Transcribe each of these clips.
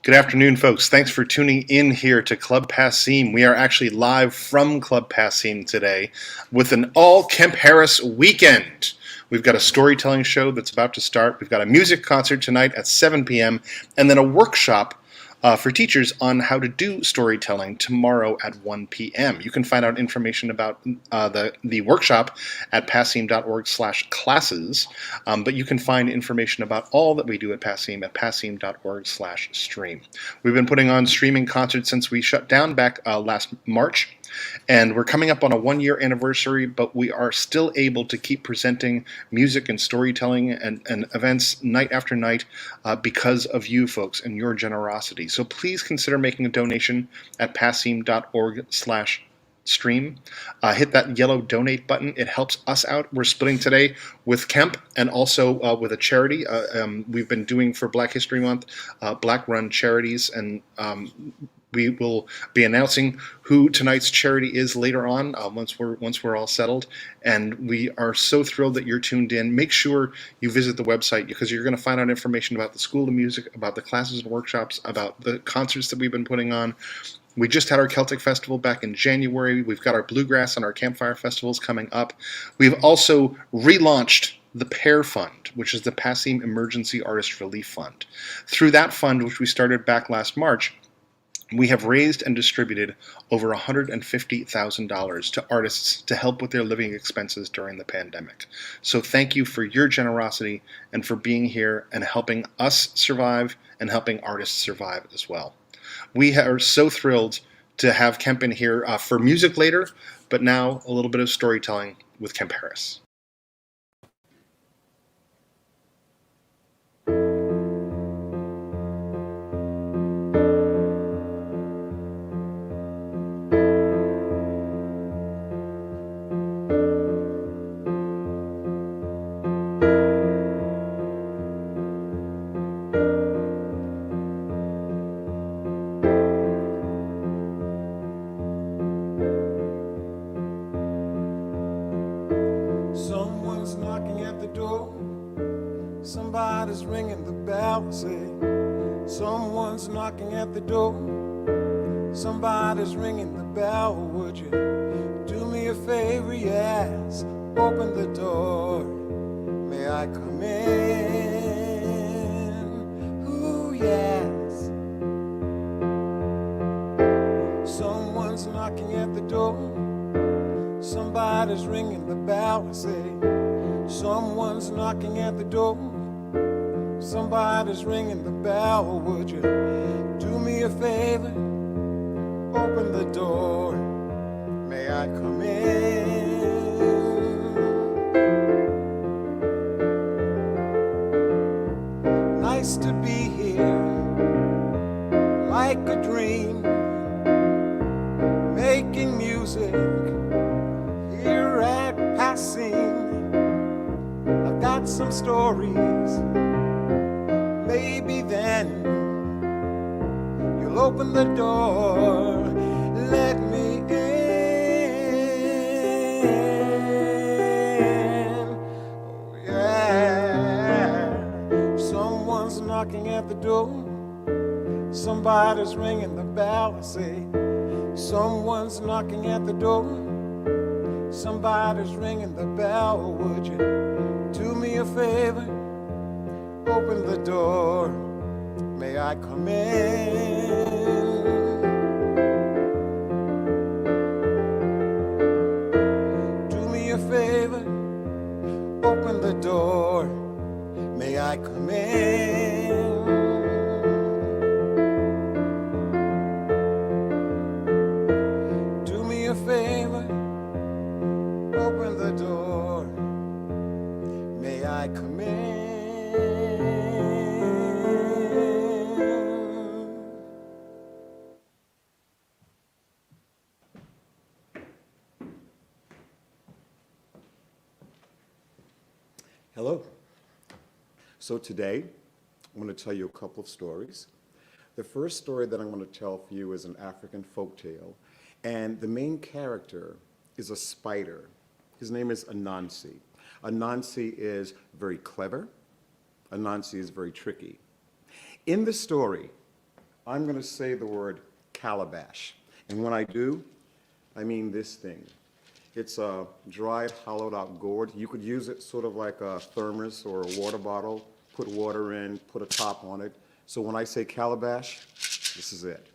Good afternoon, folks. Thanks for tuning in here to Club Passim. We are actually live from Club Passim today with an all Kemp Harris weekend. We've got a storytelling show that's about to start. We've got a music concert tonight at 7 p.m. and then a workshop for teachers on how to do storytelling tomorrow at 1 p.m. You can find out information about the workshop at passim.org/classes, but you can find information about all that we do at passim.org/stream. We've been putting on streaming concerts since we shut down back last March. And we're coming up on a 1-year anniversary, but we are still able to keep presenting music and storytelling and events night after night because of you folks and your generosity. So please consider making a donation at passim.org/stream. Hit that yellow donate button. It helps us out. We're splitting today with Kemp and also with a charity. We've been doing for Black History Month, Black-run charities, and we will be announcing who tonight's charity is later on once we're all settled, and we are so thrilled that you're tuned in. Make sure you visit the website because you're going to find out information about the School of Music, about the classes and workshops, about the concerts that we've been putting on. We just had our Celtic Festival back in January. We've got our Bluegrass and our Campfire Festivals coming up. We've also relaunched the PAIR Fund, which is the Passim Emergency Artist Relief Fund. Through that fund, which we started back last March, we have raised and distributed over $150,000 to artists to help with their living expenses during the pandemic. So thank you for your generosity and for being here and helping us survive and helping artists survive as well. We are so thrilled to have Kemp in here for music later, but now a little bit of storytelling with Kemp Harris. Someone's knocking at the door. Somebody's ringing the bell. Say, someone's knocking at the door. Somebody's ringing the bell. Would you do me a favor? Yes, open the door. May I come in? Ooh, yes. Someone's knocking at the door. Somebody's ringing the bell. I say, someone's knocking at the door. Somebody's ringing the bell. Would you do me a favor? Open the door. May I come in? Nice to be here, like a dream, making music here at Passim. I've got some stories. Maybe then you'll open the door. Let me in. Oh yeah. Someone's knocking at the door. Somebody's ringing the bell. I say, someone's knocking at the door. Somebody's ringing the bell. Would you do me a favor? Open the door. May I come in? Do me a favor. Open the door. May I come in? Do me a favor. Open the door. May I come in? Hello. So today, I'm going to tell you a couple of stories. The first story that I'm going to tell for you is an African folktale, and the main character is a spider. His name is Anansi. Anansi is very clever. Anansi is very tricky. In the story, I'm going to say the word calabash. And when I do, I mean this thing. It's a dried, hollowed out gourd. You could use it sort of like a thermos or a water bottle, put water in, put a top on it. So when I say calabash, this is it.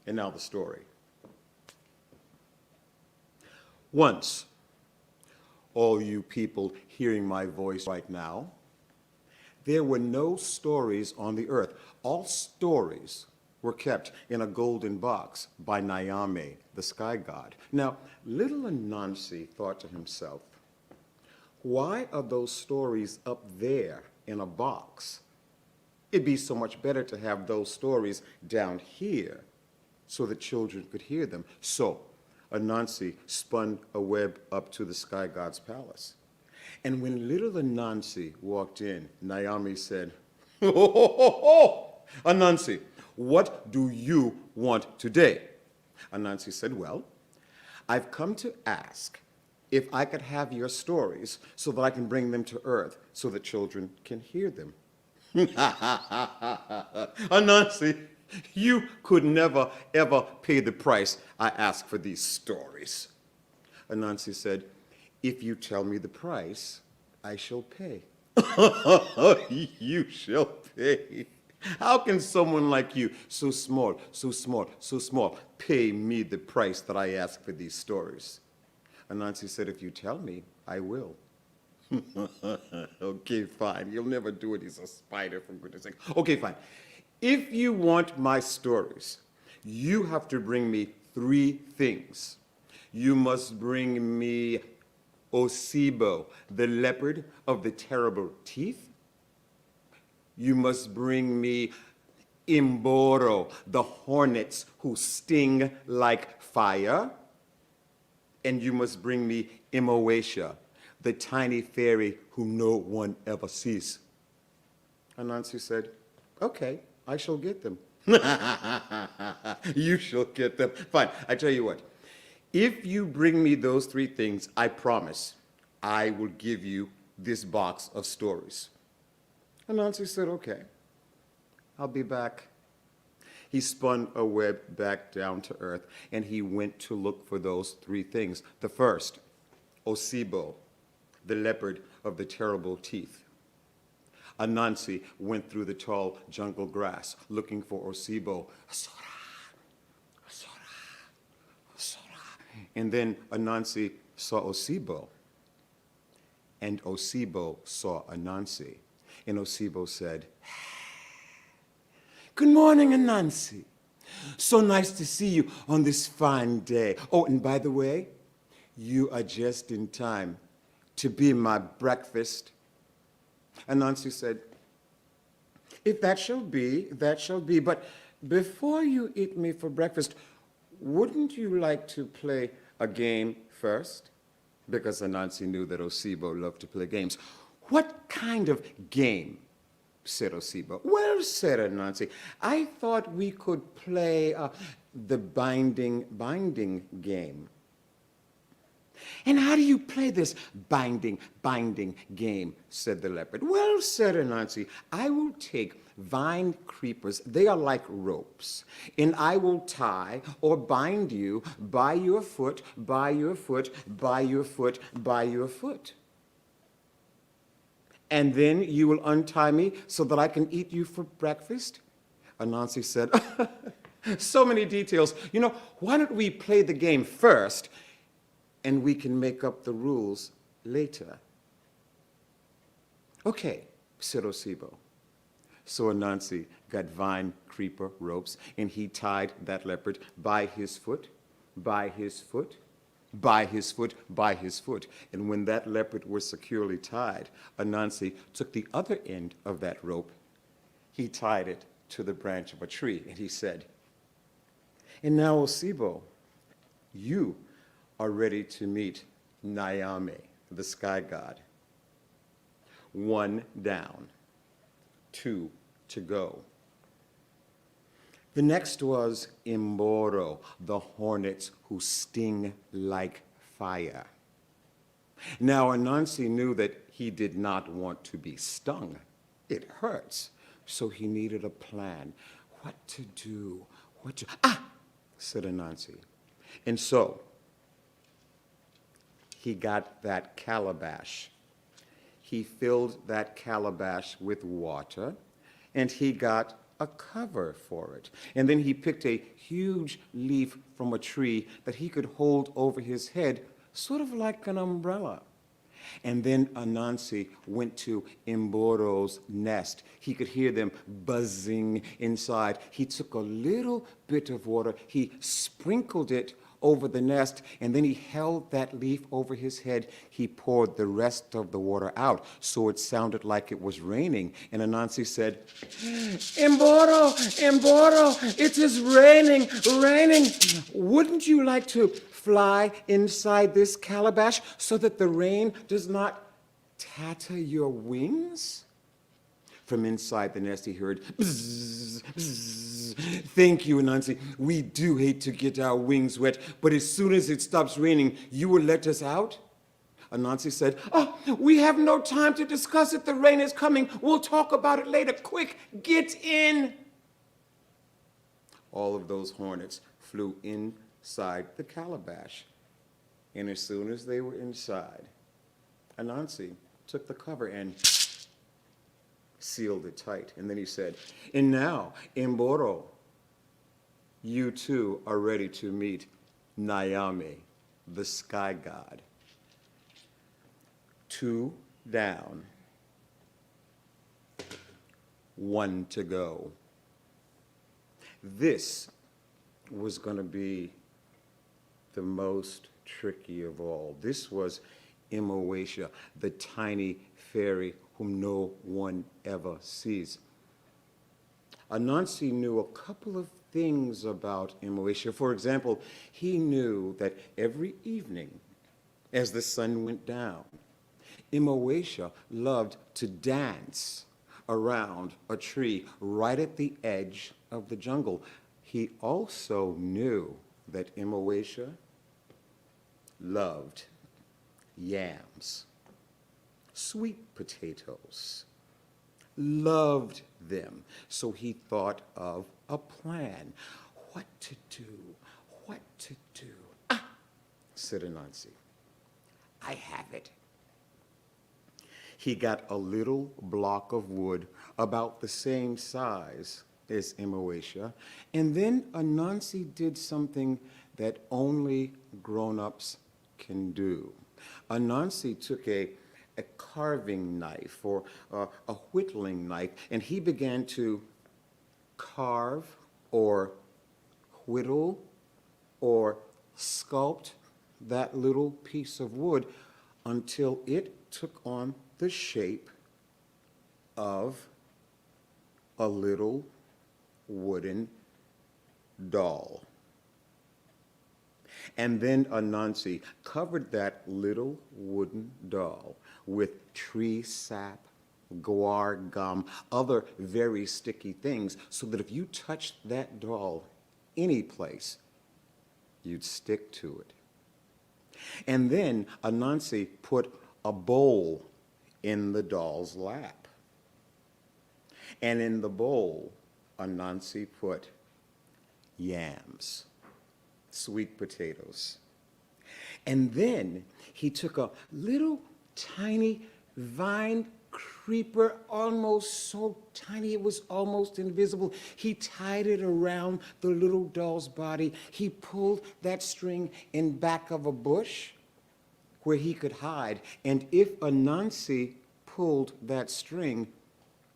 And now the story. Once, all you people hearing my voice right now, there were no stories on the earth. All stories were kept in a golden box by Nyame, the sky god. Now, little Anansi thought to himself, why are those stories up there in a box? It'd be so much better to have those stories down here so the children could hear them. So Anansi spun a web up to the sky god's palace. And when little Anansi walked in, Nyame said, "Oh, Anansi, what do you want today?" Anansi said, "Well, I've come to ask if I could have your stories so that I can bring them to earth so the children can hear them." Anansi, you could never, ever pay the price I ask for these stories. Anansi said, "If you tell me the price, I shall pay." You shall pay. How can someone like you, so small, so small, so small, pay me the price that I ask for these stories? Anansi said, "If you tell me, I will." Okay, fine. He'll never do it. He's a spider, for goodness sake. Okay, fine. If you want my stories, you have to bring me 3 things. You must bring me Osibo, the leopard of the terrible teeth. You must bring me Imboro, the hornets who sting like fire. And you must bring me Imoesha, the tiny fairy who no one ever sees. Anansi said, "Okay, I shall get them." You shall get them. Fine, I tell you what. If you bring me those 3 things, I promise I will give you this box of stories. Anansi said, "Okay, I'll be back." He spun a web back down to earth, and he went to look for those 3 things. The first, Osibo, the leopard of the terrible teeth. Anansi went through the tall jungle grass looking for Osibo. Asora, Asora, Asora. And then Anansi saw Osibo, and Osibo saw Anansi. And Osibo said, "Good morning, Anansi. So nice to see you on this fine day. Oh, and by the way, you are just in time to be my breakfast." Anansi said, "If that shall be, that shall be. But before you eat me for breakfast, wouldn't you like to play a game first?" Because Anansi knew that Osibo loved to play games. "What kind of game?" said Osibo. "Well," said Anansi, "I thought we could play the binding game." "And how do you play this binding game?" said the leopard. "Well," said Anansi, "I will take vine creepers, they are like ropes, and I will tie or bind you by your foot, by your foot, by your foot, by your foot. And then you will untie me so that I can eat you for breakfast." Anansi said, "So many details. You know, why don't we play the game first, and we can make up the rules later?" "Okay," said Osibo. So Anansi got vine creeper ropes, and he tied that leopard by his foot, by his foot, by his foot, by his foot. And when that leopard was securely tied, Anansi took the other end of that rope. He tied it to the branch of a tree, and he said, "And now, Osibo, you are ready to meet Nyame, the sky god. 1 down, 2 to go." The next was Imboro, the hornets who sting like fire. Now Anansi knew that he did not want to be stung. It hurts. So he needed a plan. What to do? Said Anansi. And so he got that calabash. He filled that calabash with water, and he got a cover for it. And then he picked a huge leaf from a tree that he could hold over his head, sort of like an umbrella. And then Anansi went to Imboro's nest. He could hear them buzzing inside. He took a little bit of water, he sprinkled it over the nest, and then he held that leaf over his head. He poured the rest of the water out, so it sounded like it was raining. And Anansi said, Imboro, Imboro, it is raining, raining. Wouldn't you like to fly inside this calabash so that the rain does not tatter your wings? From inside the nest he heard, bzz, bzz. Thank you, Anansi. We do hate to get our wings wet, but as soon as it stops raining, you will let us out? Anansi said, oh, we have no time to discuss it. The rain is coming. We'll talk about it later. Quick, get in. All of those hornets flew inside the calabash. And as soon as they were inside, Anansi took the cover and sealed it tight. And then he said, and now, Imboro, you too are ready to meet Nyame, the sky god. 2 down, 1 to go. This was going to be the most tricky of all. This was Imawesha, the tiny fairy whom no one ever sees. Anansi knew a couple of things about Imawesha. For example, he knew that every evening as the sun went down, Imawesha loved to dance around a tree right at the edge of the jungle. He also knew that Imawesha loved yams, sweet potatoes, loved them. So he thought of a plan. What to do? What to do? Said Anansi. I have it. He got a little block of wood about the same size as Imawesha, and then Anansi did something that only grown-ups can do. Anansi took a carving knife or a whittling knife, and he began to carve or whittle or sculpt that little piece of wood until it took on the shape of a little wooden doll. And then Anansi covered that little wooden doll with tree sap, guar gum, other very sticky things, so that if you touched that doll any place, you'd stick to it. And then Anansi put a bowl in the doll's lap. And in the bowl, Anansi put yams, sweet potatoes. And then he took a little tiny vine creeper, almost so tiny it was almost invisible. He tied it around the little doll's body. He pulled that string in back of a bush where he could hide. And if Anansi pulled that string,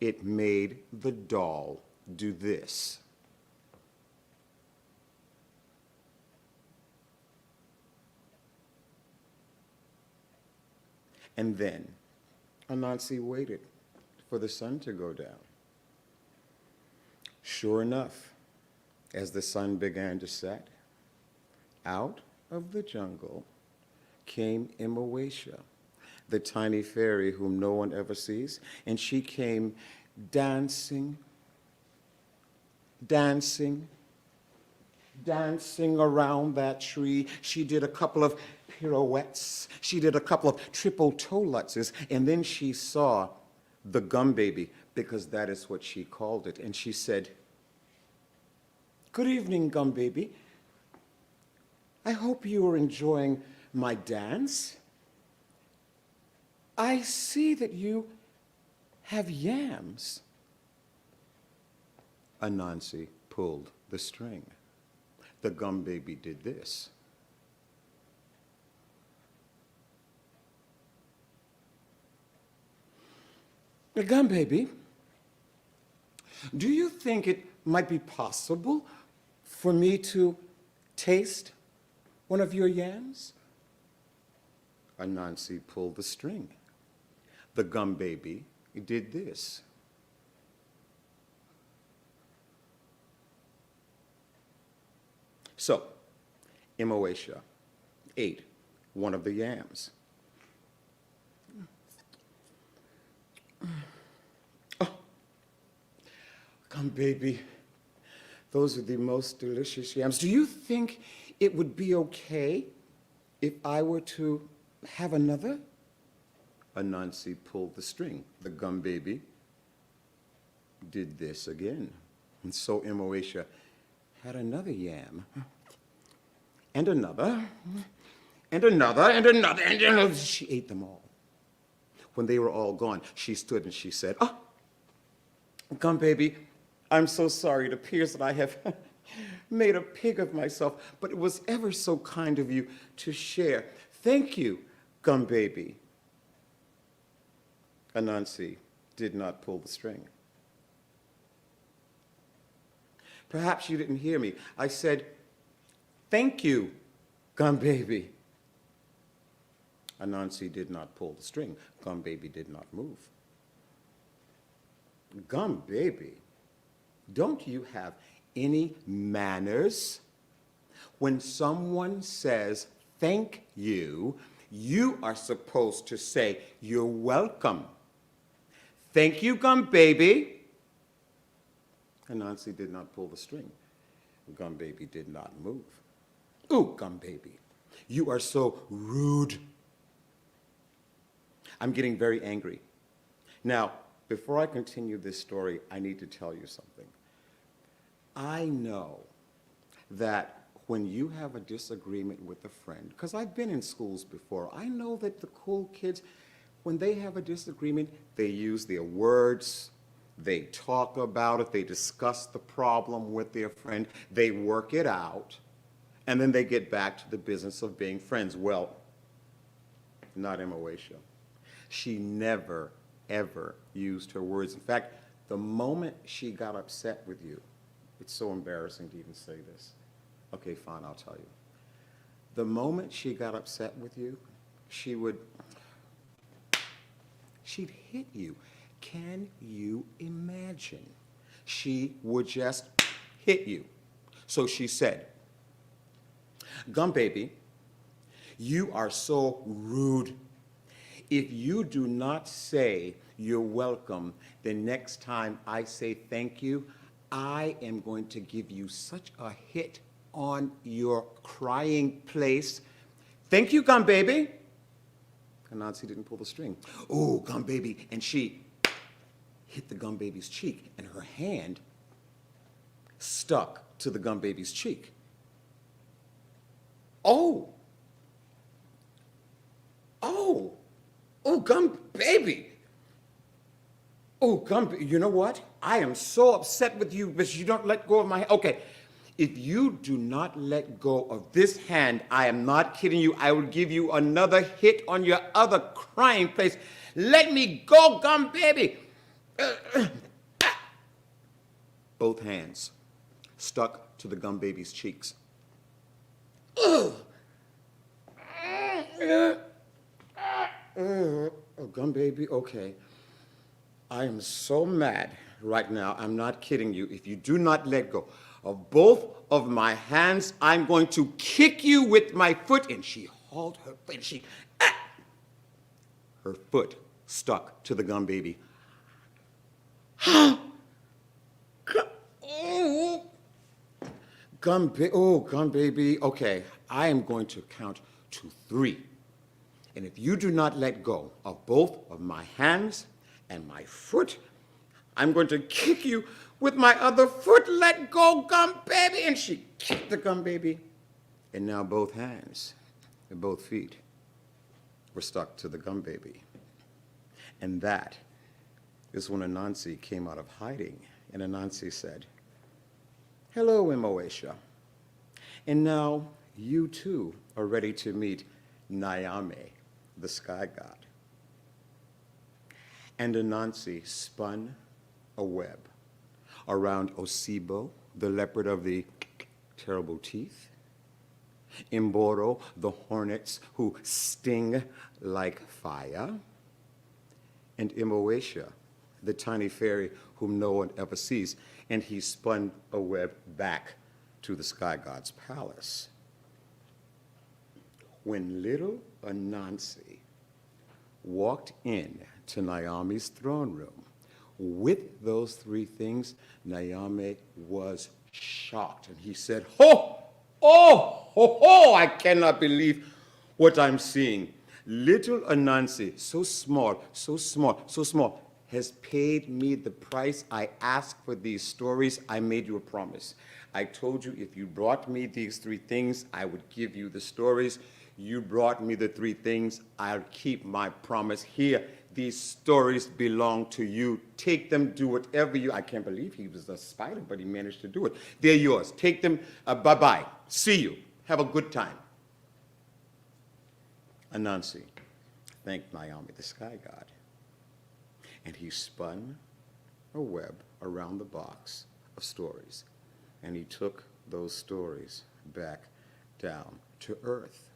it made the doll do this. And then Anansi waited for the sun to go down. Sure enough, as the sun began to set, out of the jungle came Imawesha, the tiny fairy whom no one ever sees, and she came dancing, dancing, dancing around that tree. She did a couple of pirouettes. She did a couple of triple toe lutzes, and then she saw the gum baby because that is what she called it. And she said, "Good evening, Gum Baby. I hope you are enjoying my dance. I see that you have yams." Anansi pulled the string. The Gum Baby did this. "Gum Baby, do you think it might be possible for me to taste one of your yams?" Anansi pulled the string. The Gum Baby did this. So, Imoesha ate one of the yams. "Oh, Gum Baby, those are the most delicious yams. Do you think it would be okay if I were to have another?" Anansi pulled the string. The Gum Baby did this again. And so Imoesha had another yam. And another, and another, and another, and another. She ate them all. When they were all gone, she stood and she said, "Oh, Gum Baby, I'm so sorry. It appears that I have made a pig of myself, but it was ever so kind of you to share. Thank you, Gum Baby." Anansi did not pull the string. Perhaps you didn't hear me. I said, "Thank you, Gum Baby." Anansi did not pull the string. Gum Baby did not move. "Gum Baby, don't you have any manners? When someone says thank you, you are supposed to say you're welcome. Thank you, Gum Baby." Anansi did not pull the string. Gum Baby did not move. "Ooh, Gum Baby, you are so rude." I'm getting very angry. Now, before I continue this story, I need to tell you something. I know that when you have a disagreement with a friend, because I've been in schools before, I know that the cool kids, when they have a disagreement, they use their words, they talk about it, they discuss the problem with their friend, they work it out, and then they get back to the business of being friends. Well, not Imoesha. She never, ever used her words. In fact, the moment she got upset with you, it's so embarrassing to even say this. Okay, fine, I'll tell you. The moment she got upset with you, she'd hit you. Can you imagine? She would just hit you. So she said, "Gum Baby, you are so rude. If you do not say you're welcome the next time I say thank you, I am going to give you such a hit on your crying place. Thank you, Gum Baby." Anansi didn't pull the string. "Oh, Gum Baby," and she hit the Gum Baby's cheek, and her hand stuck to the Gum Baby's cheek. "Oh, oh, oh, Gum Baby. Oh, you know what? I am so upset with you because you don't let go of my hand. Okay, if you do not let go of this hand, I am not kidding you, I will give you another hit on your other crying place. Let me go, Gum Baby." Both hands stuck to the Gum Baby's cheeks. Oh, Gum Baby, okay. I am so mad right now, I'm not kidding you. If you do not let go of both of my hands, I'm going to kick you with my foot. And she hauled her foot, her foot stuck to the Gum Baby. Gum Baby, okay, I am going to count to 3. And if you do not let go of both of my hands and my foot, I'm going to kick you with my other foot. Let go, gum baby. And she kicked the gum baby. And now both hands and both feet were stuck to the gum baby. And that is when Anansi came out of hiding. And Anansi said, "Hello, Moesha. And now you too are ready to meet Nyame, the sky god." And Anansi spun a web around Osibo, the leopard of the terrible teeth, Imboro, the hornets who sting like fire, and Imoesha, the tiny fairy whom no one ever sees, and he spun a web back to the sky god's palace. When little Anansi walked in to Naomi's throne room with those three things, Naomi was shocked, and he said, "Ho! Oh, ho, ho! I cannot believe what I'm seeing. Little Anansi, so small, so small, so small, has paid me the price I asked for these stories. I made you a promise. I told you if you brought me these three things, I would give you the stories. You brought me the three things. I'll keep my promise. Here, these stories belong to you. Take them, do whatever you." I can't believe he was a spider, but he managed to do it. "They're yours. Take them. Bye-bye. See you. Have a good time." Anansi thanked Naomi, the sky god, and he spun a web around the box of stories, and he took those stories back down to earth.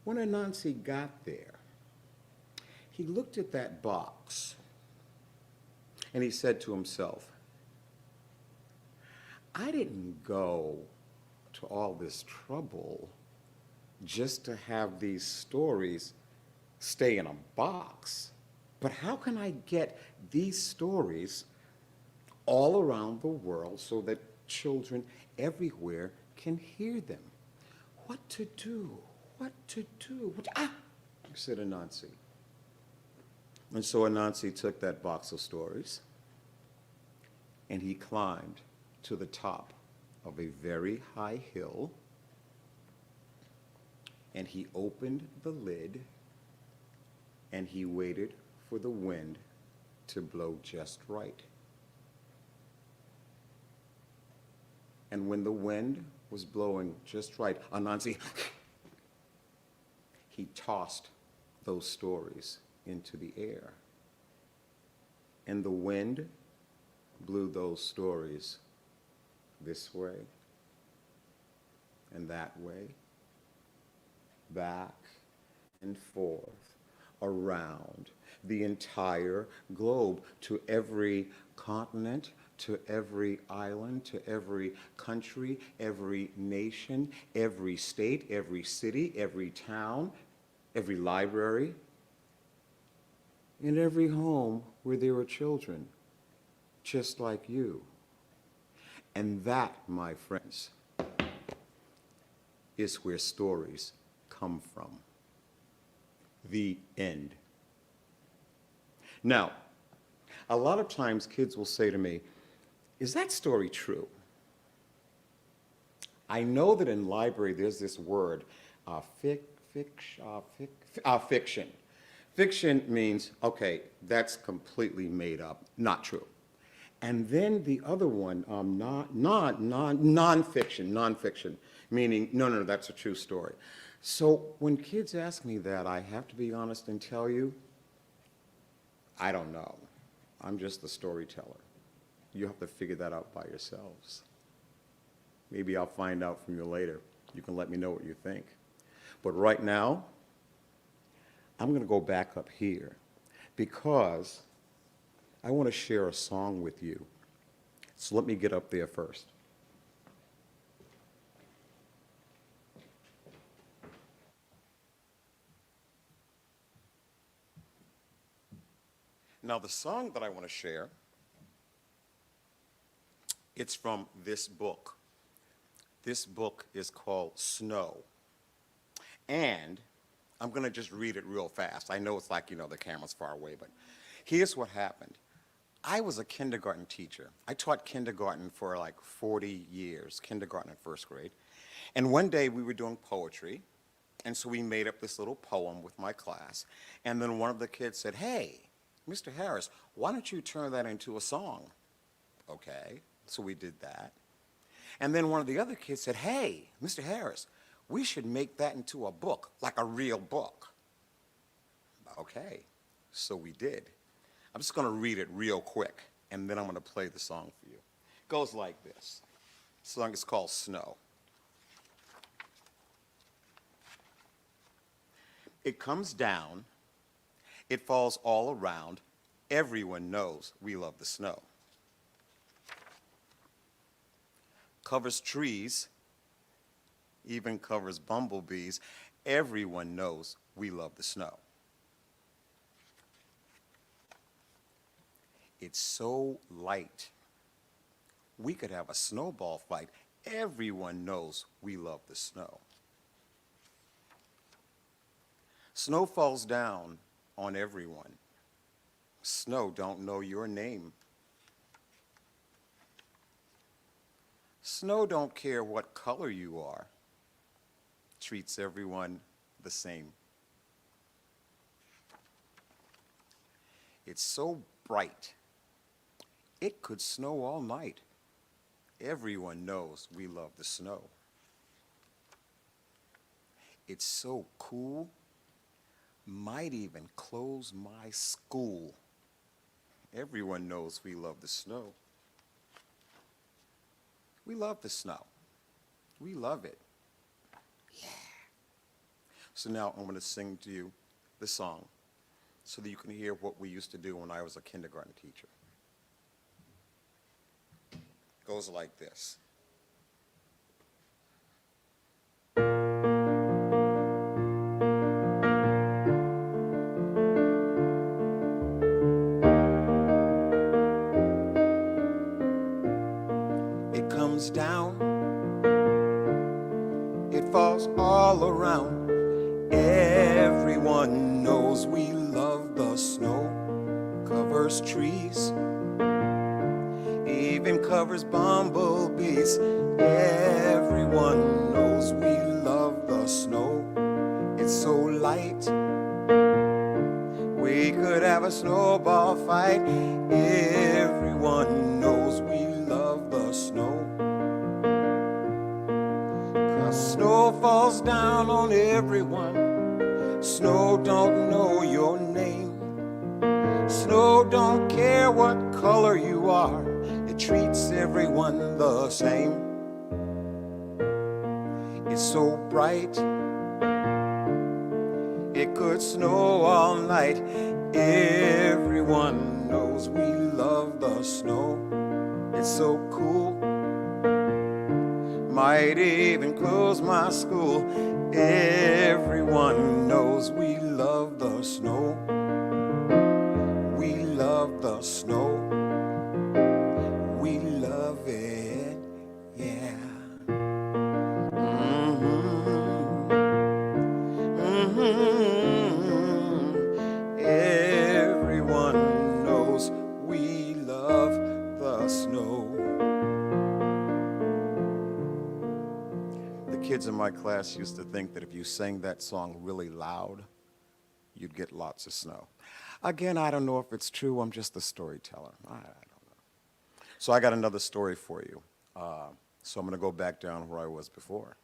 When Anansi got there, he looked at that box and he said to himself, "I didn't go to all this trouble just to have these stories stay in a box. But how can I get these stories all around the world so that children everywhere can hear them? What to do? What to do?" Said Anansi. And so Anansi took that box of stories and he climbed to the top of a very high hill, and he opened the lid and he waited for the wind to blow just right. And when the wind was blowing just right, Anansi, he tossed those stories into the air. And the wind blew those stories this way and that way, back and forth, around the entire globe, to every continent, to every island, to every country, every nation, every state, every city, every town, every library, in every home where there were children just like you. And that, my friends, is where stories come from. The end. Now, a lot of times kids will say to me, "Is that story true?" I know that in library there's this word, fiction. Fiction means, okay, that's completely made up, not true. And then the other one, nonfiction, meaning, no, that's a true story. So when kids ask me that, I have to be honest and tell you, I don't know. I'm just the storyteller. You have to figure that out by yourselves. Maybe I'll find out from you later. You can let me know what you think. But right now, I'm going to go back up here because I want to share a song with you. So let me get up there first. Now, the song that I want to share, it's from this book. This book is called Snow. And I'm going to just read it real fast. I know it's like, the camera's far away, but Here's what happened. I was a kindergarten teacher. I taught kindergarten for like 40 years, kindergarten and first grade. And one day we were doing poetry, and so we made up this little poem with my class. And then one of the kids said, "Hey, Mr. Harris, why don't you turn that into a song?" Okay, so we did that. And then one of the other kids said, "Hey, Mr. Harris, we should make that into a book, like a real book." Okay, so we did. I'm just going to read it real quick, and then I'm going to play the song for you. It goes like this. The song is called Snow. It comes down, it falls all around, everyone knows we love the snow. Covers trees, even covers bumblebees, everyone knows we love the snow. It's so light, we could have a snowball fight, everyone knows we love the snow. Snow falls down on everyone. Snow don't know your name. Snow don't care what color you are. Treats everyone the same. It's so bright, it could snow all night. Everyone knows we love the snow. It's so cool, might even close my school. Everyone knows we love the snow. We love the snow. We love it. Yeah. So now I'm going to sing to you the song so that you can hear what we used to do when I was a kindergarten teacher. It goes like this. It comes down, it falls all around. Everyone knows we love the snow. Covers trees, even covers bumblebees. Everyone knows we love the snow. It's so light, we could have a snowball fight. Everyone knows we love the snow. 'Cause snow falls down on everyone. Snow don't know your name. Snow don't care what color you are. It treats everyone the same. It's so bright, it could snow all night. Everyone knows we love the snow. It's so cool, might even close my school. Everyone knows we love the snow. We love the snow. We love it, yeah. Everyone knows we love the snow. The kids in my class used to think that if you sang that song really loud, you'd get lots of snow. Again, I don't know if it's true. I'm just a storyteller. I don't know. So I got another story for you. So I'm going to go back down where I was before.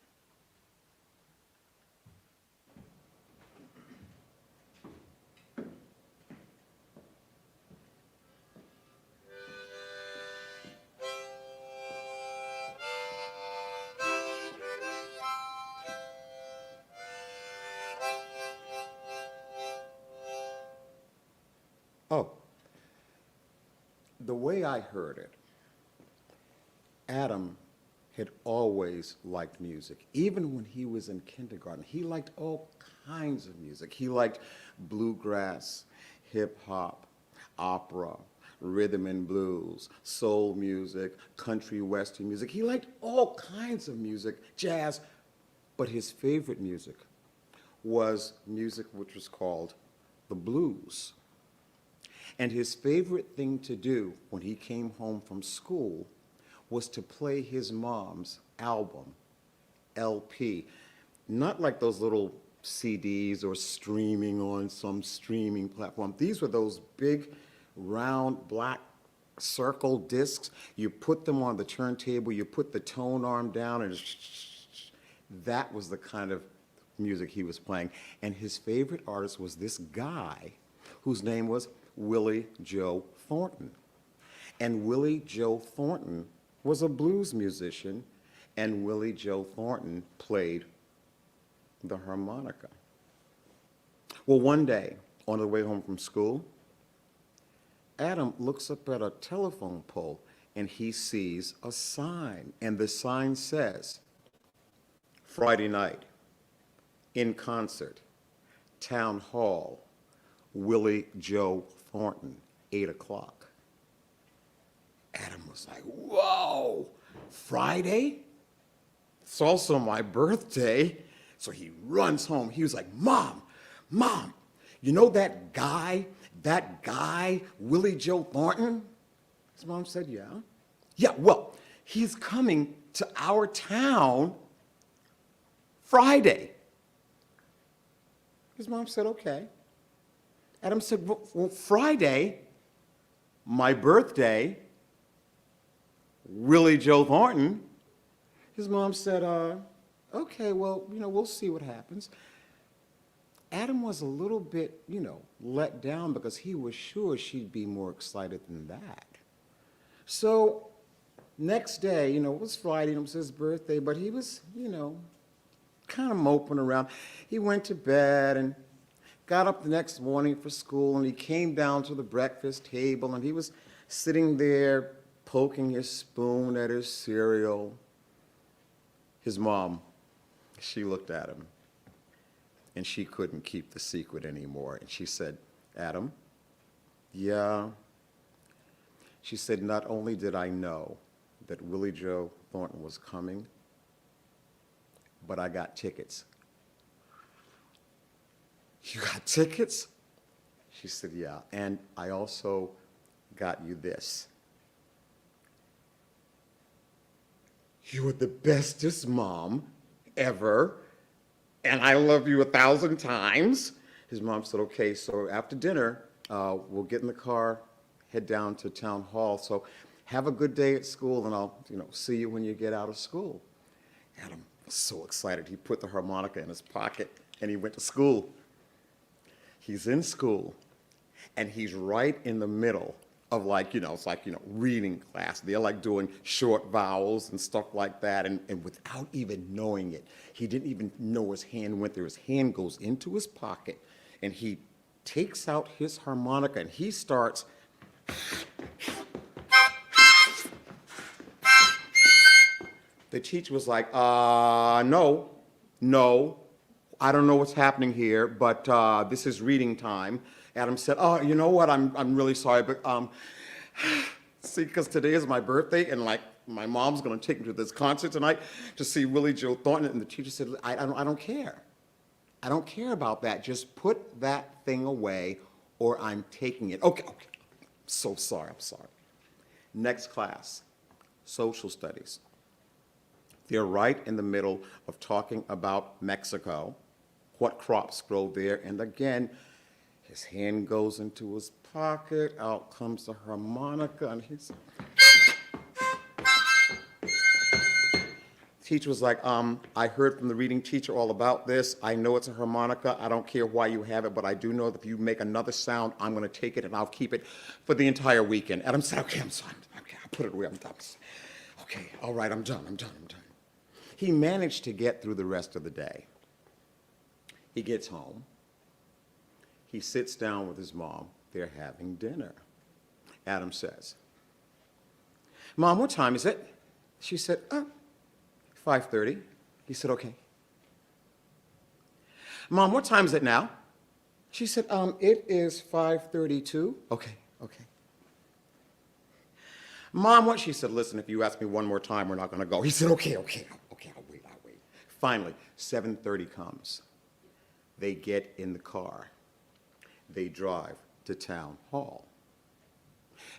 Oh, the way I heard it, Adam had always liked music. Even when he was in kindergarten, he liked all kinds of music. He liked bluegrass, hip hop, opera, rhythm and blues, soul music, country western music. He liked all kinds of music, jazz, but his favorite music was music which was called the blues. And his favorite thing to do when he came home from school was to play his mom's album, LP. Not like those little CDs or streaming on some streaming platform. These were those big, round, black circle discs. You put them on the turntable, you put the tone arm down, and that was the kind of music he was playing. And his favorite artist was this guy whose name was Willie Joe Thornton. And Willie Joe Thornton was a blues musician, and Willie Joe Thornton played the harmonica. Well, one day, on the way home from school, Adam looks up at a telephone pole and he sees a sign. And the sign says, Friday night, in concert, Town Hall, Willie Joe Thornton, 8 o'clock. Adam was like, whoa, Friday? It's also my birthday. So he runs home. He was like, Mom, you know that guy, Willie Joe Thornton? His mom said, yeah. Yeah, well, he's coming to our town Friday. His mom said, okay. Adam said, well, Friday, my birthday, Willie Joe Thornton. His mom said, okay, well, we'll see what happens. Adam was a little bit, let down because he was sure she'd be more excited than that. So next day, it was Friday, it was his birthday, but he was, kind of moping around. He went to bed and got up the next morning for school, and he came down to the breakfast table, and he was sitting there poking his spoon at his cereal. His mom, she looked at him, and she couldn't keep the secret anymore. And she said, Adam, yeah. She said, not only did I know that Willie Joe Thornton was coming, but I got tickets. You got tickets? She said, yeah. And I also got you this. You were the bestest mom ever, and I love you 1,000 times. His mom said, okay, so after dinner, we'll get in the car, head down to town hall. So have a good day at school, and I'll, see you when you get out of school. Adam was so excited. He put the harmonica in his pocket, and he went to school. He's in school, and he's right in the middle of it's like, reading class. They're like doing short vowels and stuff like that, and without even knowing it, he didn't even know his hand went there. His hand goes into his pocket, and he takes out his harmonica, and he starts. The teacher was like, no, I don't know what's happening here, but this is reading time. Adam said, oh, you know what, I'm really sorry, but see, because today is my birthday, and my mom's gonna take me to this concert tonight to see Willie Joe Thornton, and the teacher said, I don't care. I don't care about that. Just put that thing away, or I'm taking it. Okay. So sorry, I'm sorry. Next class, social studies. They're right in the middle of talking about Mexico, what crops grow there, and again, his hand goes into his pocket, out comes the harmonica, and he's... Teacher was like, I heard from the reading teacher all about this. I know it's a harmonica. I don't care why you have it, but I do know that if you make another sound, I'm going to take it and I'll keep it for the entire weekend. Adam said, okay, I'm sorry. Okay, I'll put it away. I'm done. Okay, all right, I'm done. He managed to get through the rest of the day. He gets home. He sits down with his mom. They're having dinner. Adam says, Mom, what time is it? She said, 5:30. He said, okay. Mom, what time is it now? She said, it is 5:32. Okay. Mom, what? She said, listen, if you ask me one more time, we're not going to go. He said, okay, I'll wait. Finally, 7:30 comes. They get in the car. They drive to town hall.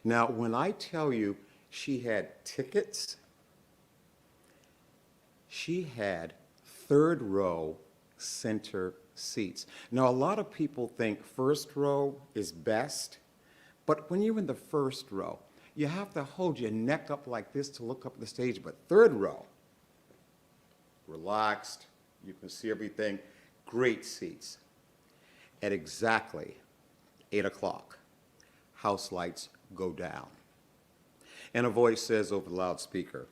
Now, when I tell you she had tickets, she had third row center seats. Now, a lot of people think first row is best, but when you're in the first row, you have to hold your neck up like this to look up at the stage, but third row, relaxed, you can see everything, great seats. At exactly 8 o'clock, house lights go down. And a voice says over the loudspeaker,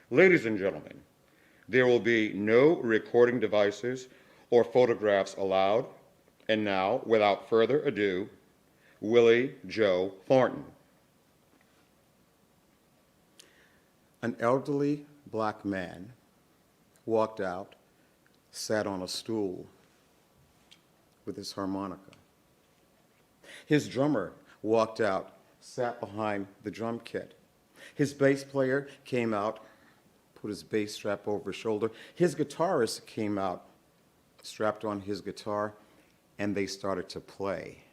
"Ladies and gentlemen, there will be no recording devices or photographs allowed. And now, without further ado, Willie Joe Thornton." An elderly black man walked out, sat on a stool with his harmonica. His drummer walked out, sat behind the drum kit. His bass player came out, put his bass strap over his shoulder. His guitarist came out, strapped on his guitar, and they started to play.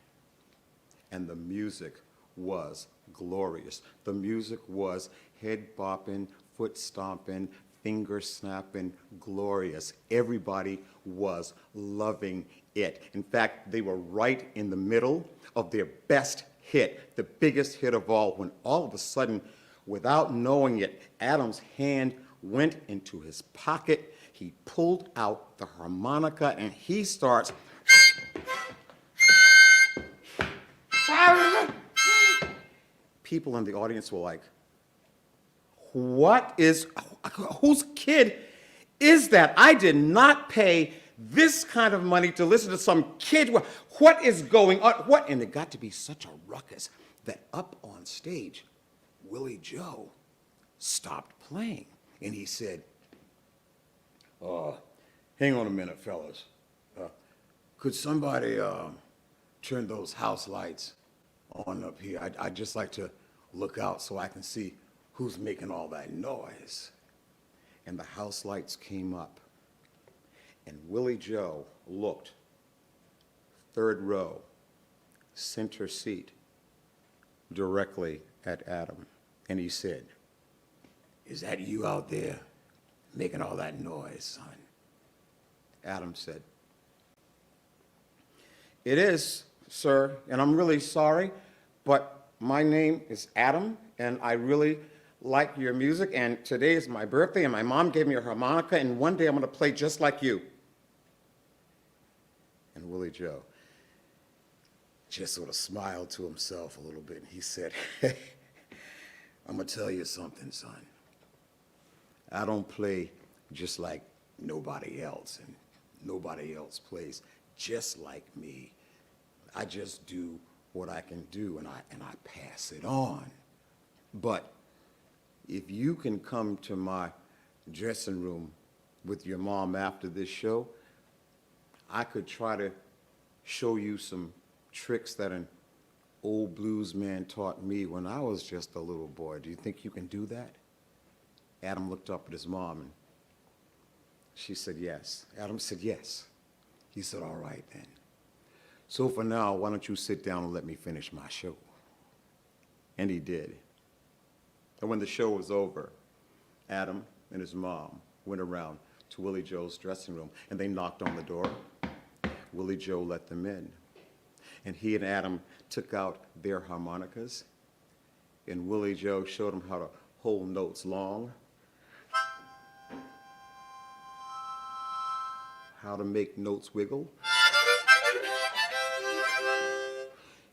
And the music was glorious. The music was head bopping, foot stomping, finger snapping, glorious. Everybody was loving it. In fact, they were right in the middle of their best hit, the biggest hit of all, when all of a sudden, without knowing it, Adam's hand went into his pocket. He pulled out the harmonica and he starts. People in the audience were like, whose kid is that? I did not pay this kind of money to listen to some kid. What is going on? What? And it got to be such a ruckus that up on stage, Willie Joe stopped playing. And he said, hang on a minute, fellas. Could somebody turn those house lights on up here? I'd just like to look out so I can see who's making all that noise. And the house lights came up. And Willie Joe looked, third row, center seat, directly at Adam. And he said, "Is that you out there making all that noise, son?" Adam said, "It is, sir, and I'm really sorry, but my name is Adam, and I really like your music, and today is my birthday, and my mom gave me a harmonica, and one day I'm going to play just like you." And Willie Joe just sort of smiled to himself a little bit, and he said, "Hey, I'm going to tell you something, son. I don't play just like nobody else, and nobody else plays just like me. I just do what I can do, and I pass it on. But if you can come to my dressing room with your mom after this show, I could try to show you some tricks that an old blues man taught me when I was just a little boy. Do you think you can do that?" Adam looked up at his mom, and she said yes. Adam said yes. He said, "All right, then. So for now, why don't you sit down and let me finish my show?" And he did. And when the show was over, Adam and his mom went around to Willie Joe's dressing room, and they knocked on the door. Willie Joe let them in. And he and Adam took out their harmonicas, and Willie Joe showed them how to hold notes long, how to make notes wiggle.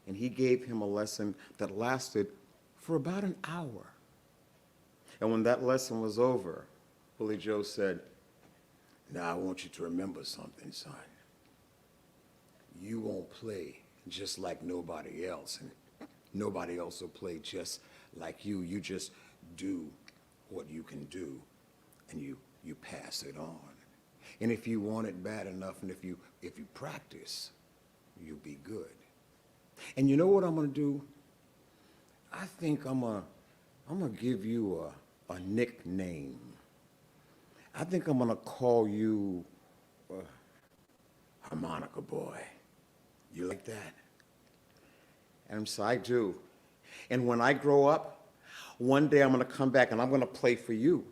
And he gave him a lesson that lasted for about an hour. And when that lesson was over, Willie Joe said, "Now I want you to remember something, son. You won't play just like nobody else, and nobody else will play just like you. You just do what you can do, and you pass it on. And if you want it bad enough, and if you practice, you'll be good. And you know what I'm gonna do? I think I'm gonna give you a nickname. I think I'm gonna call you Harmonica Boy. You like that?" And so I do. And when I grow up, one day I'm going to come back and I'm going to play for you.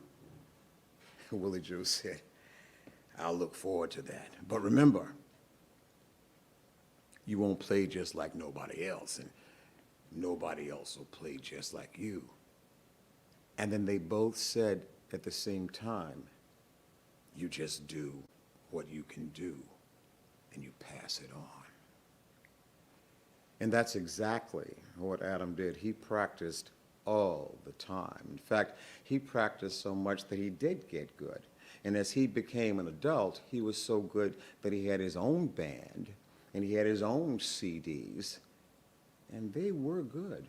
Willie Joe said, I'll look forward to that. But remember, you won't play just like nobody else, and nobody else will play just like you. And then they both said at the same time, you just do what you can do, and you pass it on. And that's exactly what Adam did. He practiced all the time. In fact, he practiced so much that he did get good. And as he became an adult, he was so good that he had his own band, and he had his own CDs, and they were good.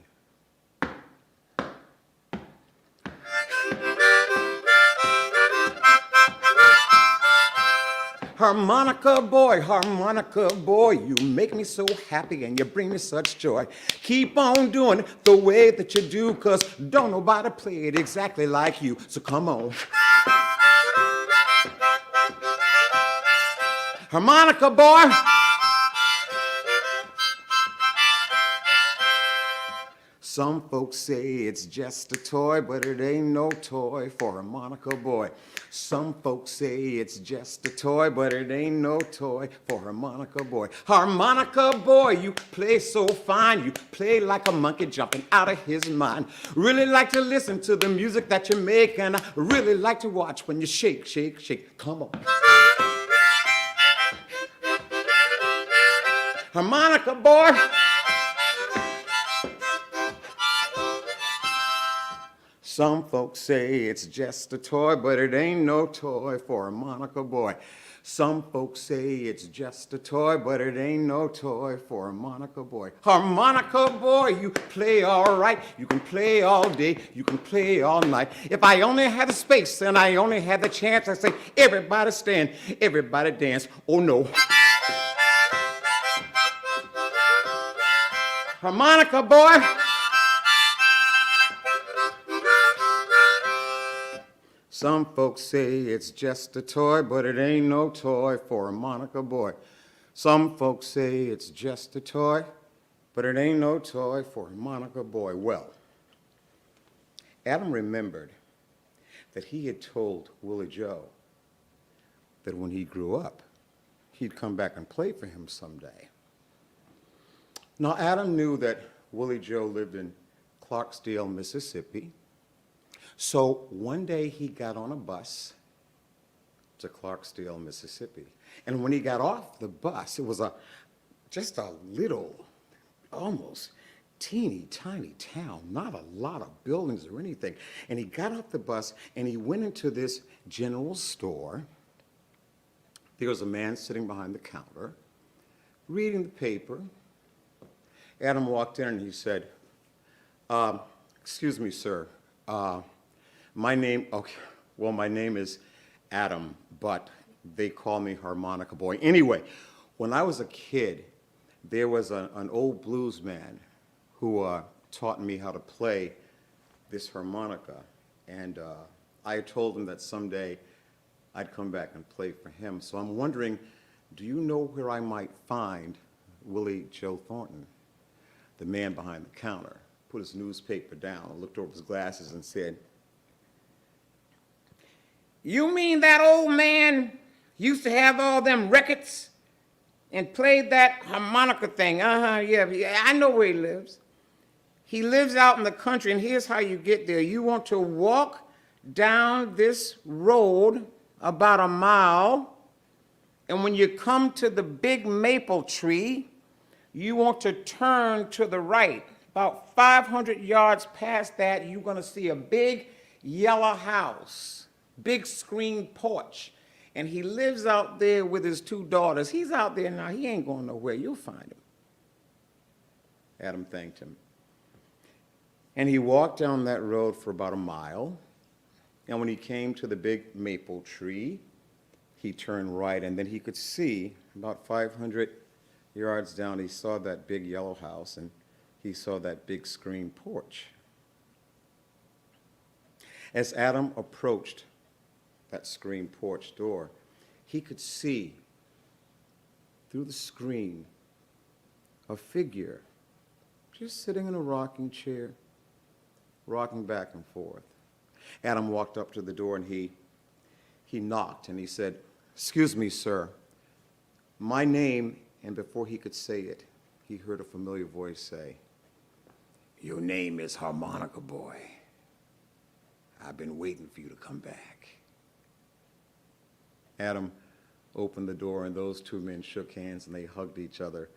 Harmonica boy, you make me so happy and you bring me such joy. Keep on doing it the way that you do, 'cause don't nobody play it exactly like you. So come on. Harmonica boy. Some folks say it's just a toy, but it ain't no toy for harmonica boy. Some folks say it's just a toy, but it ain't no toy for harmonica boy. Harmonica boy, you play so fine. You play like a monkey jumping out of his mind. Really like to listen to the music that you make, and I really like to watch when you shake, shake, shake. Come on. Harmonica boy. Some folks say it's just a toy, but it ain't no toy for harmonica boy. Some folks say it's just a toy, but it ain't no toy for harmonica boy. Harmonica boy, you play all right. You can play all day. You can play all night. If I only had the space and I only had the chance, I'd say, everybody stand, everybody dance. Oh, no. Harmonica boy. Some folks say it's just a toy, but it ain't no toy for harmonica boy. Some folks say it's just a toy, but it ain't no toy for harmonica boy. Well, Adam remembered that he had told Willie Joe that when he grew up, he'd come back and play for him someday. Now, Adam knew that Willie Joe lived in Clarksdale, Mississippi. So one day he got on a bus to Clarksdale, Mississippi. And when he got off the bus, it was just a little, almost teeny tiny town, not a lot of buildings or anything. And he got off the bus and he went into this general store. There was a man sitting behind the counter reading the paper. Adam walked in and he said, excuse me, sir. My name is Adam, but they call me Harmonica Boy. Anyway, when I was a kid, there was an old blues man who taught me how to play this harmonica. And I told him that someday I'd come back and play for him. So I'm wondering, do you know where I might find Willie Joe Thornton? The man behind the counter put his newspaper down, looked over his glasses and said, "You mean that old man used to have all them records and played that harmonica thing?" Yeah, I know where he lives. He lives out in the country, and here's how you get there. You want to walk down this road about a mile, and when you come to the big maple tree, you want to turn to the right. About 500 yards past that, you're going to see a big yellow house, big screen porch. And he lives out there with his two daughters. He's out there now. He ain't going nowhere. You'll find him. Adam thanked him. And he walked down that road for about a mile. And when he came to the big maple tree, he turned right. And then he could see about 500 yards down, he saw that big yellow house. And he saw that big screen porch. As Adam approached that screen porch door, he could see through the screen a figure just sitting in a rocking chair, rocking back and forth. Adam walked up to the door and he knocked and he said, "Excuse me, sir. My name," and before he could say it, he heard a familiar voice say, "Your name is Harmonica Boy. I've been waiting for you to come back." Adam opened the door and those two men shook hands and they hugged each other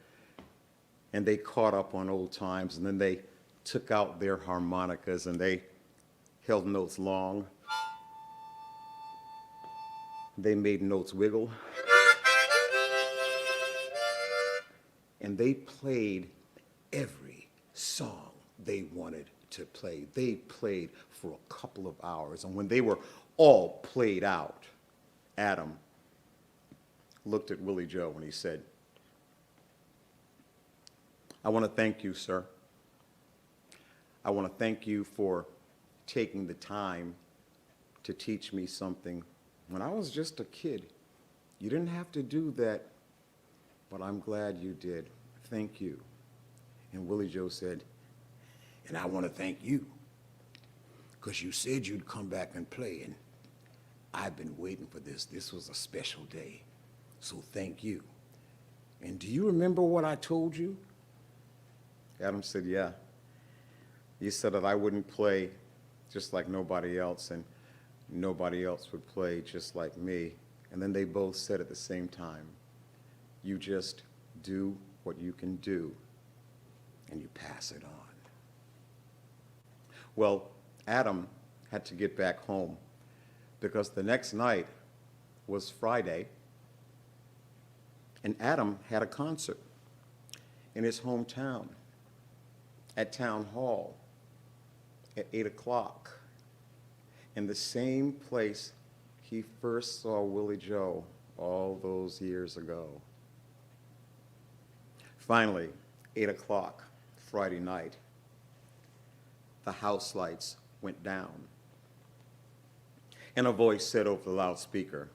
and they caught up on old times, and then they took out their harmonicas and they held notes long. They made notes wiggle. And they played every song they wanted to play. They played for a couple of hours. And when they were all played out, Adam looked at Willie Joe and he said, "I want to thank you, sir. I want to thank you for taking the time to teach me something when I was just a kid. You didn't have to do that, but I'm glad you did. Thank you." And Willie Joe said, "And I want to thank you, because you said you'd come back and play, and I've been waiting for this. This was a special day, so thank you. And do you remember what I told you?" Adam said, "Yeah. You said that I wouldn't play just like nobody else, and nobody else would play just like me." And then they both said at the same time, "You just do what you can do, and you pass it on." Well, Adam had to get back home because the next night was Friday, and Adam had a concert in his hometown at Town Hall at 8 o'clock in the same place he first saw Willie Joe all those years ago. Finally, 8 o'clock Friday night, the house lights went down, and a voice said over the loudspeaker,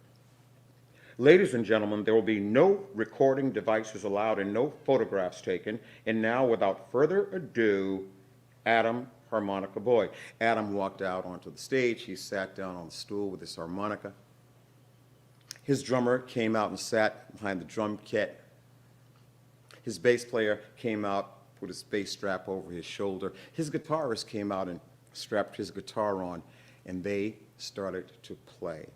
"Ladies and gentlemen, there will be no recording devices allowed and no photographs taken. And now, without further ado, Adam Harmonica Boy." Adam walked out onto the stage. He sat down on the stool with his harmonica. His drummer came out and sat behind the drum kit. His bass player came out with his bass strap over his shoulder. His guitarist came out and strapped his guitar on, and they started to play.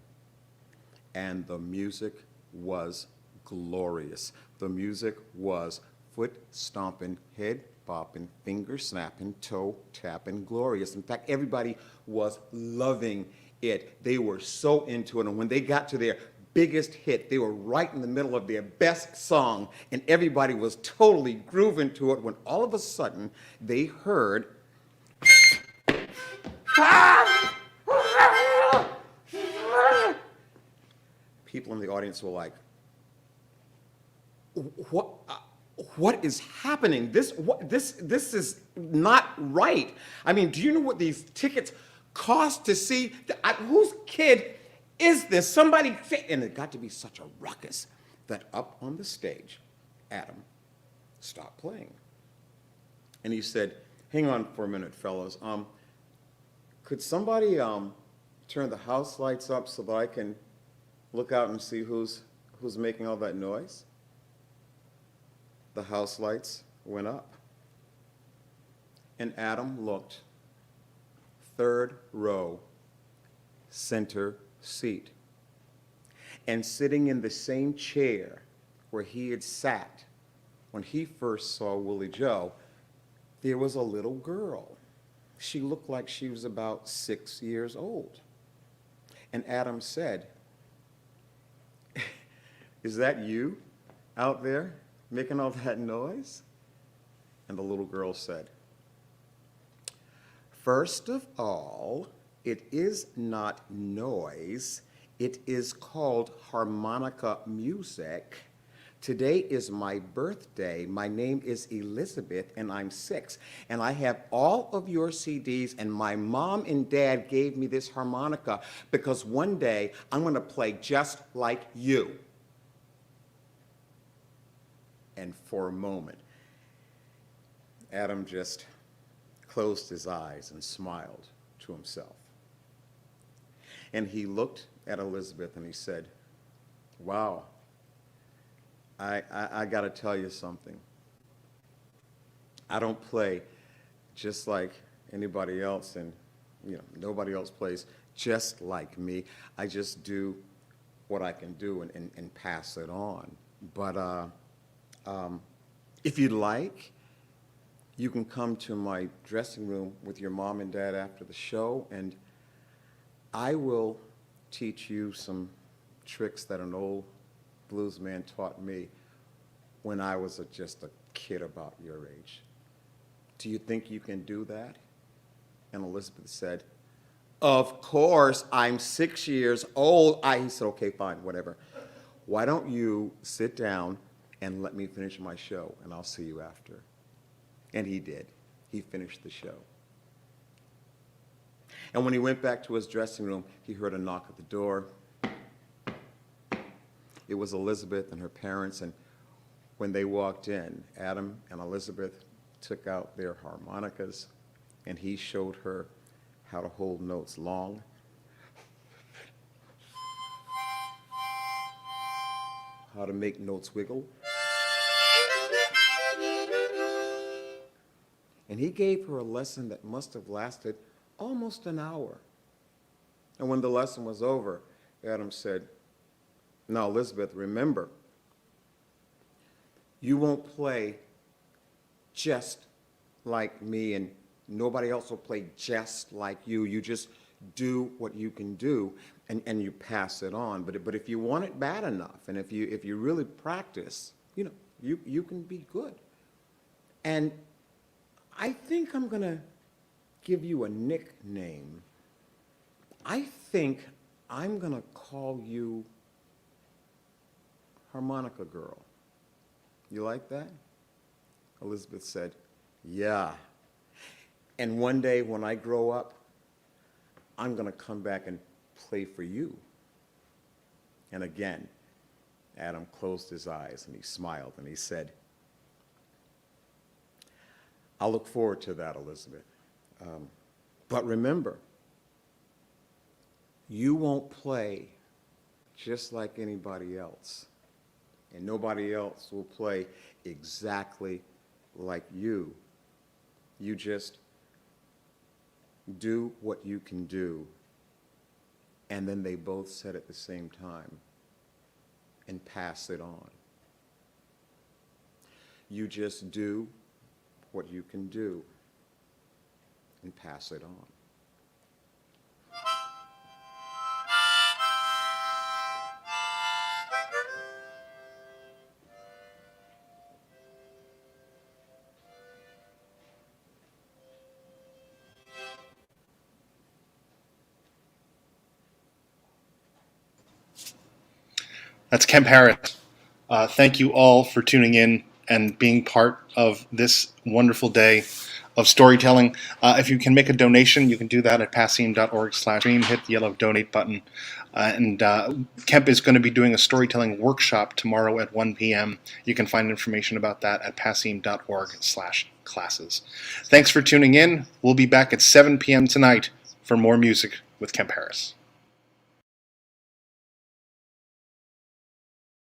And the music was glorious. The music was foot stomping, head bopping, finger snapping, toe tapping, glorious. In fact, everybody was loving it. They were so into it. And when they got to their biggest hit, they were right in the middle of their best song, and everybody was totally grooving to it when all of a sudden they heard, people in the audience were like, what is happening? This is not right. I mean, do you know what these tickets cost to see? Whose kid is this? Somebody, and it got to be such a ruckus that up on the stage, Adam stopped playing. And he said, "Hang on for a minute, fellas. Could somebody turn the house lights up so that I can look out and see who's making all that noise?" The house lights went up. And Adam looked, third row, center seat. And sitting in the same chair where he had sat when he first saw Willie Joe, there was a little girl. She looked like she was about 6 years old. And Adam said, "Is that you out there making all that noise?" And the little girl said, "First of all, it is not noise. It is called harmonica music. Today is my birthday. My name is Elizabeth, and I'm 6. And I have all of your CDs, and my mom and dad gave me this harmonica because one day I'm going to play just like you." And for a moment, Adam just closed his eyes and smiled to himself. And he looked at Elizabeth and he said, wow, I got to tell you something. I don't play just like anybody else, and nobody else plays just like me. I just do what I can do and pass it on. But if you'd like, you can come to my dressing room with your mom and dad after the show, and I will teach you some tricks that an old blues man taught me when I was just a kid about your age. Do you think you can do that? And Elizabeth said, of course, I'm 6 years old. He said, okay, fine, whatever. Why don't you sit down and let me finish my show, and I'll see you after. And he did. He finished the show. And when he went back to his dressing room, he heard a knock at the door. It was Elizabeth and her parents, and when they walked in, Adam and Elizabeth took out their harmonicas, and he showed her how to hold notes long, how to make notes wiggle. And he gave her a lesson that must have lasted almost an hour. And when the lesson was over, Adam said, now, Elizabeth, remember, you won't play just like me, and nobody else will play just like you. You just do what you can do, and you pass it on. But if you want it bad enough, and if you really practice, you can be good. And I think I'm going to give you a nickname. I think I'm going to call you Harmonica Girl. You like that? Elizabeth said, yeah. And one day when I grow up, I'm going to come back and play for you. And again, Adam closed his eyes and he smiled and he said, I'll look forward to that, Elizabeth. But remember, you won't play just like anybody else. And nobody else will play exactly like you. You just do what you can do. And then they both said at the same time, and pass it on. You just do what you can do and pass it on. That's Kemp Harris. Thank you all for tuning in and being part of this wonderful day of storytelling. If you can make a donation, you can do that at passim.org/stream. Hit the yellow donate button. And Kemp is going to be doing a storytelling workshop tomorrow at 1 p.m. You can find information about that at passim.org/classes. Thanks for tuning in. We'll be back at 7 p.m. tonight for more music with Kemp Harris.